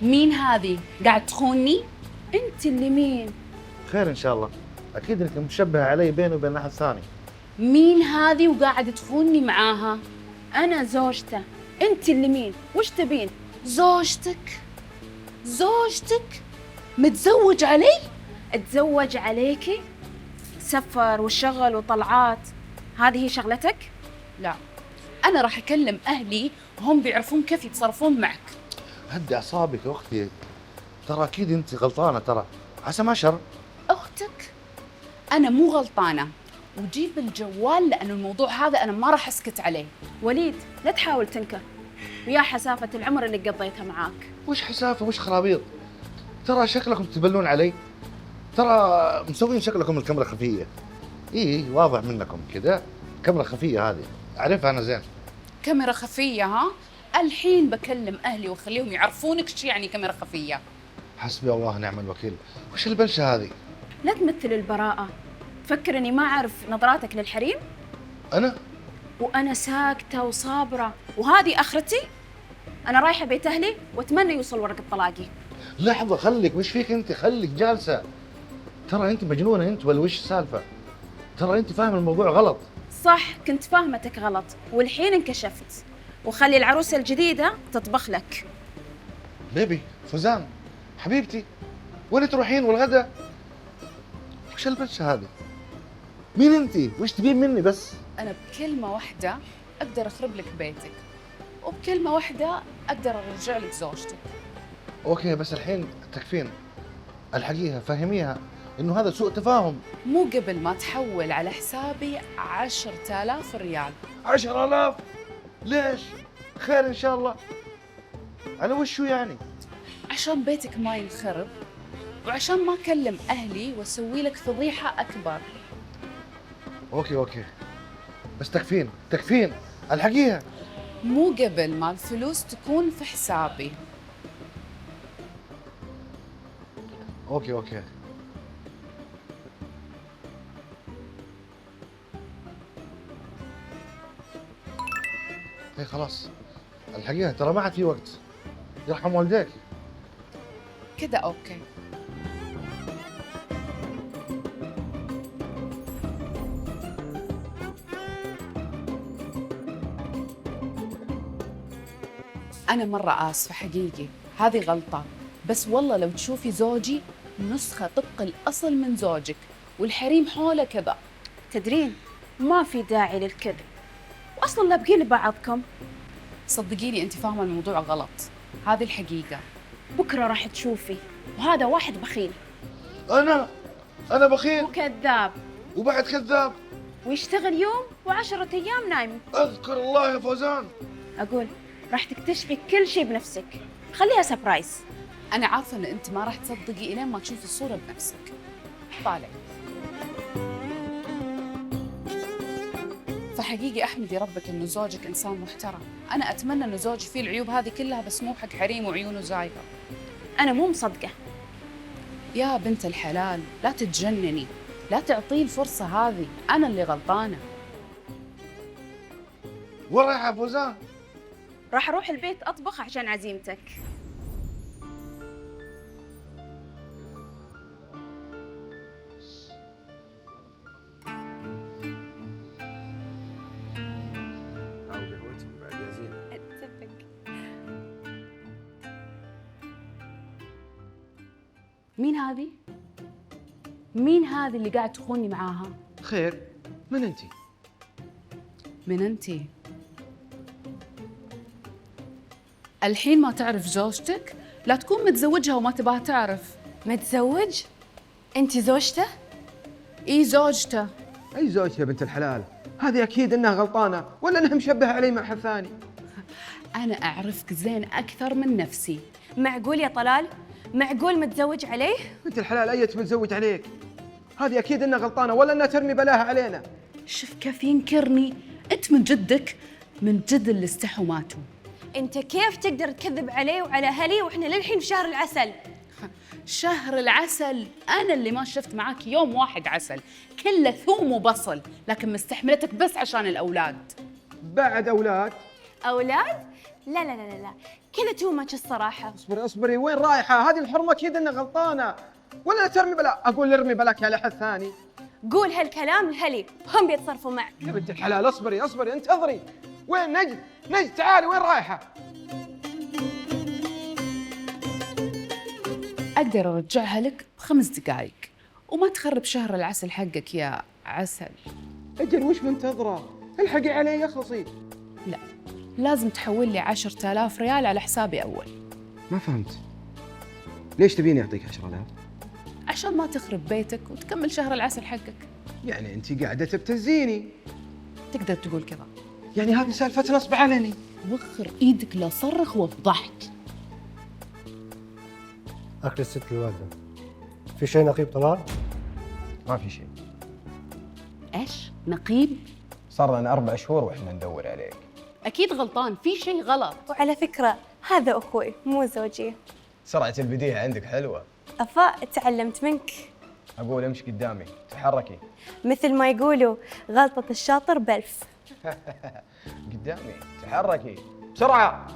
مين هذه؟ قاعد تخوني؟ انت اللي مين؟ خير ان شاء الله. اكيد انك مشبهه علي بيني وبين احد ثاني. مين هذه وقاعد تخوني معاها؟ انا زوجته. انت اللي مين؟ وش تبين؟ زوجتك؟ زوجتك؟ متزوج علي؟ اتزوج عليكي؟ سفر وشغل وطلعات، هذه هي شغلتك؟ لا، انا راح اكلم اهلي وهم بيعرفون كيف يتصرفون معك. هدي اعصابك يا اختي، ترى اكيد انت غلطانه، ترى عسى ما شر. اختك؟ انا مو غلطانه، وجيب الجوال لأن الموضوع هذا انا ما راح اسكت عليه. وليد لا تحاول تنكر، ويا حسافة العمر اللي قضيتها معاك. وش حسافه وش خرابيط؟ ترى شكلكم تبلون علي، ترى مسوين شكلكم الكاميرا خفيه. اي واضح منكم كذا، كاميرا خفيه هذه اعرفها انا زين. كاميرا خفيه ها؟ الحين بكلم اهلي واخليهم يعرفونك ايش يعني كاميرا خفيه. حسبي الله ونعم الوكيل. وش البلشه هذه؟ لا تمثل البراءة، تفكر اني ما اعرف نظراتك للحريم؟ انا وانا ساكتة وصابرة، وهذه اخرتي. انا رايحة بيت اهلي واتمنى يوصل ورقة طلاقي. لحظه، خليك وش فيك انت؟ خليك جالسه. ترى انت مجنونه انت ولا وش السالفه؟ ترى انت فاهم الموضوع غلط. صح، كنت فاهمتك غلط والحين انكشفت، وخلي العروسة الجديدة تطبخ لك. بيبي فوزان حبيبتي، وين تروحين والغدا؟ وش البلشه هذه؟ مين انت؟ وش تبين مني بس؟ انا بكلمه واحده اقدر اخرب لك بيتك، وبكلمه واحده اقدر ارجع لك زوجتك. اوكي بس الحين تكفين، الحقيقه فهميها انه هذا سوء تفاهم. مو قبل ما تحول على حسابي 10,000 ريال. 10,000؟ ليش؟ خير ان شاء الله. على وشو يعني؟ عشان بيتك ما ينخرب، وعشان ما اكلم اهلي واسوي لك فضيحه اكبر. اوكي بس تكفين الحقيقه. مو قبل ما الفلوس تكون في حسابي. اوكي اي خلاص، الحقيقه ترى ما عاد في وقت، يرحم والديك. كده اوكي. أنا مرة آسفة حقيقي، هذه غلطة، بس والله لو تشوفي زوجي نسخة طبق الأصل من زوجك، والحريم حوله كذا. تدرين ما في داعي للكذب، واصلا لابقين لبعضكم. صدقيني أنت فاهمة الموضوع غلط، هذه الحقيقة. بكره راح تشوفي، وهذا واحد بخيل انا بخيل وكذاب، وبعد كذاب. ويشتغل يوم و10 ايام نايم. اذكر الله يا فوزان. اقول راح تكتشفي كل شيء بنفسك، خليها سبرايز. أنا عارفة إن أنت ما راح تصدقي إلين ما تشوفي الصورة بنفسك. طالع. فحقيقي أحمدي ربك إنه زوجك إنسان محترم. أنا أتمنى إنه زوجي فيه العيوب هذه كلها، بس مو حق حريم وعيونه زايغة. انا مو مصدقه. يا بنت الحلال لا تتجنني، لا تعطيه الفرصة هذه، أنا اللي غلطانة. وين رايحه يا فوزان؟ راح اروح البيت اطبخ عشان عزيمتك. مين هذه؟ مين هذه اللي قاعد تخوني معاها؟ خير، من انت؟ من أنتي؟ الحين ما تعرف زوجتك؟ لا تكون متزوجها وما تبغى تعرف. متزوج؟ انت زوجته؟ إيه زوجته. اي زوجتي يا بنت الحلال، هذه اكيد انها غلطانه ولا انها مشبهه علي مع حد ثاني. أنا أعرفك زين أكثر من نفسي. معقول يا طلال؟ معقول متزوج عليه؟ بنت الحلال اية متزوج عليك، هذه اكيد انها غلطانه ولا انها ترمي بلاها علينا. شوف كيف ينكرني. أنت من جدك، من جد اللي استحوا ماتوا. انت كيف تقدر تكذب عليه وعلى اهلي واحنا للحين في شهر العسل؟ شهر العسل؟ أنا اللي ما شفت معاك يوم واحد عسل، كله ثوم وبصل، لكن مستحملتك بس عشان الأولاد. بعد اولاد؟ اولاد؟ لا لا لا لا كذا تو ماتش الصراحة. اصبري وين رايحة؟ هذه الحرمة أكيد إنها غلطانة، ولا ترمي بلا أقول ارمي بلاك على حد ثاني. قول هالكلام لهلي هم بيتصرفوا معك. يا بنت الحلال اصبري انتظري. وين نجد تعالي، وين رايحة؟ أقدر أرجعها لك ب5 دقايق وما تخرب شهر العسل حقك يا عسل. أجل وش منتظرة؟ الحقي علي اخلصي. لا، لازم تحول لي 10,000 ريال على حسابي أول. ما فهمت. ليش تبيني أعطيك 10,000؟ عشان ما تخرب بيتك وتكمل شهر العسل حقك. يعني أنت قاعدة تبتزيني؟ تقدر تقول كذا. يعني هذه سالفة نصب علني؟ وخر إيدك لا صرخ وافضحك. أكل الست الوالدة، في شيء نقيب طلال؟ ما في شيء. إيش؟ نقيب؟ صار لنا 4 شهور وإحنا ندور عليك. أكيد غلطان، في شيء غلط. وعلى فكرة هذا أخوي مو زوجي. سرعة البديهة عندك حلوة. أفا تعلمت منك. أقول امشي قدامي، تحركي. مثل ما يقولوا غلطة الشاطر ب1000. قدامي، تحركي بسرعة.